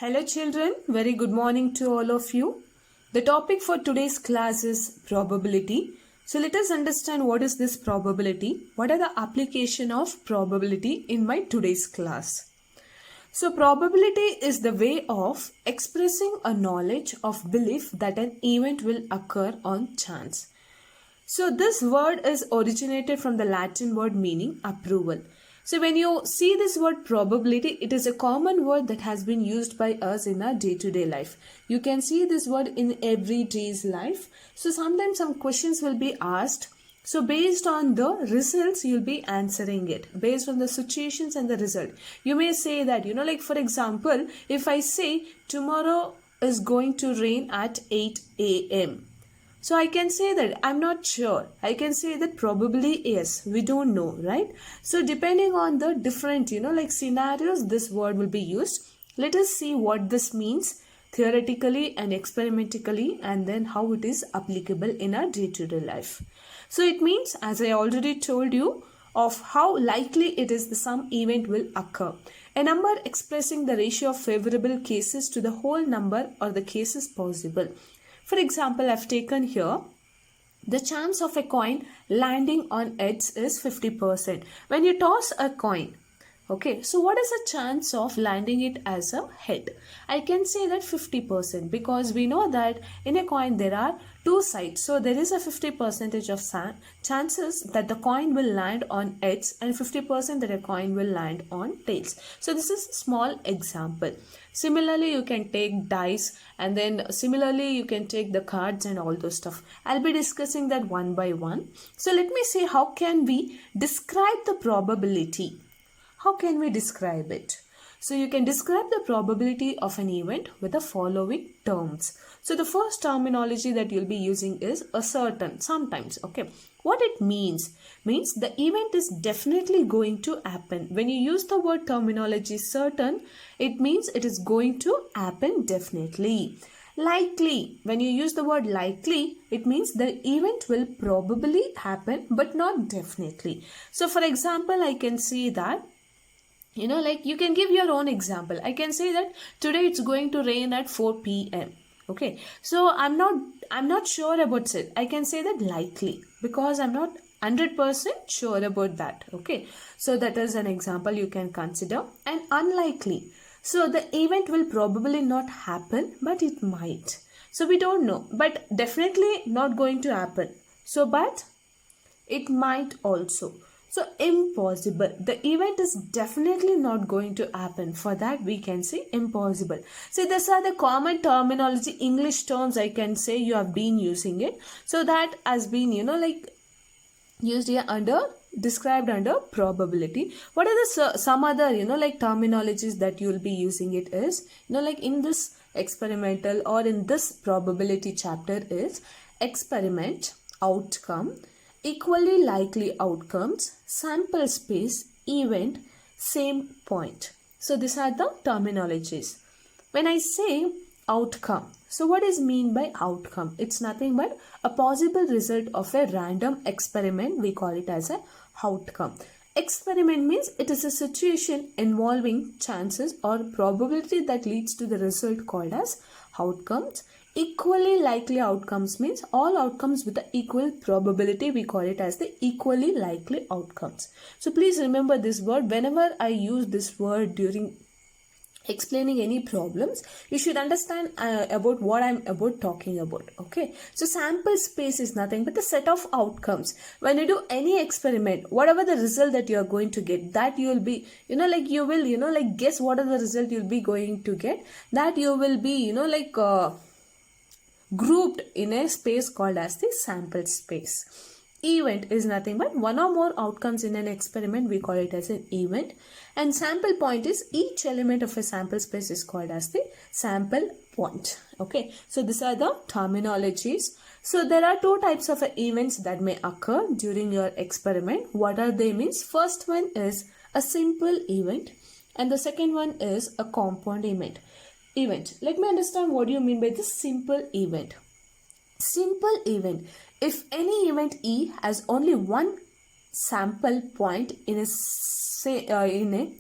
Hello children, very good morning to all of you. The topic for today's class is probability. So let us understand what is this probability, what are the application of probability in my today's class. So probability is the way of expressing a knowledge of belief that an event will occur on chance. So this word is originated from the Latin word meaning approval. So when you see this word probability, it is a common word that has been used by us in our day-to-day life. You can see this word in everyday's life. So sometimes some questions will be asked. So based on the results, you'll be answering it. Based on the situations and the result. You may say that, like for example, if I say tomorrow is going to rain at 8 a.m. So I can say that I'm not sure. I can say that probably yes. We don't know, right? So depending on the different, scenarios, this word will be used. Let us see what this means theoretically and experimentally, and then how it is applicable in our day-to-day life. So it means, as I already told you, of how likely it is that some event will occur. A number expressing the ratio of favorable cases to the whole number or the cases possible. For example, I've taken here the chance of a coin landing on heads is 50%. When you toss a coin, okay, so what is the chance of landing it as a head? I can say that 50% because we know that in a coin there are two sides. So there is a 50% of chances that the coin will land on heads and 50% that a coin will land on tails. So this is a small example. Similarly, you can take dice and then similarly you can take the cards and all those stuff. I'll be discussing that one by one. So let me see how can we describe the probability. How can we describe it? So you can describe the probability of an event with the following terms. So the first terminology that you'll be using is a certain, sometimes, okay. What it means the event is definitely going to happen. When you use the word terminology certain, it means it is going to happen definitely. Likely, when you use the word likely, it means the event will probably happen but not definitely. So for example, I can say that you can give your own example. I can say that today it's going to rain at 4 p.m. Okay, so I'm not sure about it. I can say that likely because I'm not 100% sure about that. Okay, so that is an example you can consider. And unlikely, so the event will probably not happen but it might. So we don't know, but definitely not going to happen. So but it might also. So impossible. The event is definitely not going to happen. For that we can say impossible. So these are the common terminology, English terms I can say you have been using it. So that has been, used here described under probability. What are the some other, terminologies that you will be using it is, in this experimental or in this probability chapter is experiment, outcome, equally likely outcomes, sample space, event, same point. So these are the terminologies. When I say outcome, so what is mean by outcome? It's nothing but a possible result of a random experiment. We call it as a outcome. Experiment means it is a situation involving chances or probability that leads to the result called as outcomes. Equally likely outcomes means all outcomes with the equal probability. We call it as the equally likely outcomes. So please remember this word. Whenever I use this word during explaining any problems, you should understand about what I'm about talking about. Okay, so sample space is nothing but the set of outcomes. When you do any experiment, whatever the result that you are going to get, that you will be you will guess what are the result you'll be going to get, that you will be grouped in a space called as the sample space. Event is nothing but one or more outcomes in an experiment. We call it as an event. And sample point is each element of a sample space is called as the sample point. Okay, so these are the terminologies. So there are two types of events that may occur during your experiment. What are they means? First one is a simple event and the second one is a compound event. Let me understand what you mean by this simple event. Simple event. If any event E has only one sample point in a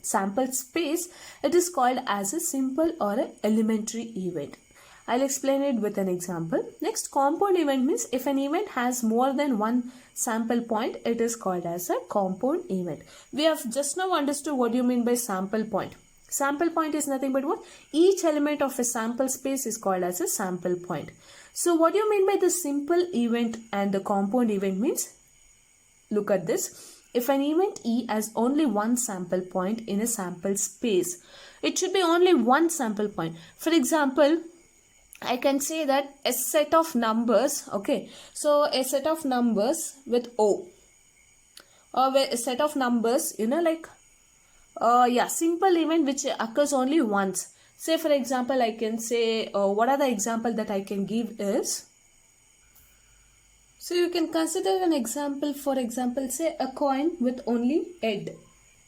sample space, it is called as a simple or an elementary event. I'll explain it with an example. Next, compound event means if an event has more than one sample point, it is called as a compound event. We have just now understood what you mean by sample point. Sample point is nothing but what? Each element of a sample space is called as a sample point. So what do you mean by the simple event and the compound event means? Look at this. If an event E has only one sample point in a sample space, it should be only one sample point. For example, I can say that a set of numbers, okay, so a set of numbers with O, or a set of numbers, simple event which occurs only once. Say for example, I can say, what are the example that I can give is, so you can consider an example, for example, say a coin with only head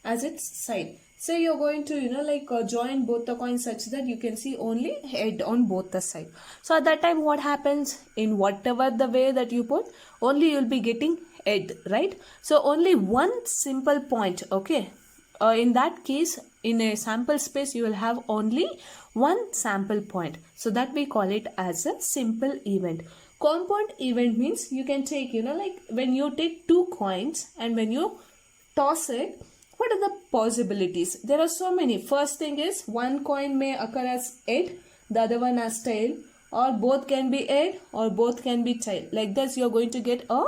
as its side. Say you're going to, join both the coins such that you can see only head on both the side. So at that time, what happens? In whatever the way that you put, only you'll be getting head, right? So only one simple point, okay? In that case, in a sample space, you will have only one sample point. So that we call it as a simple event. Compound event means you can take, when you take two coins and when you toss it, what are the possibilities? There are so many. First thing is one coin may occur as head, the other one as tail, or both can be head or both can be tail. Like this, you're going to get a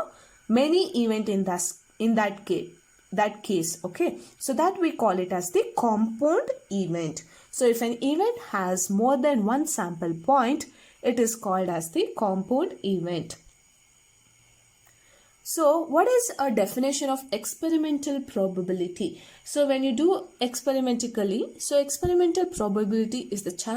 many event in that case. Okay, so that we call it as the compound event. So if an event has more than one sample point, it is called as the compound event. So what is a definition of experimental probability? So when you do experimentally, so experimental probability is the chance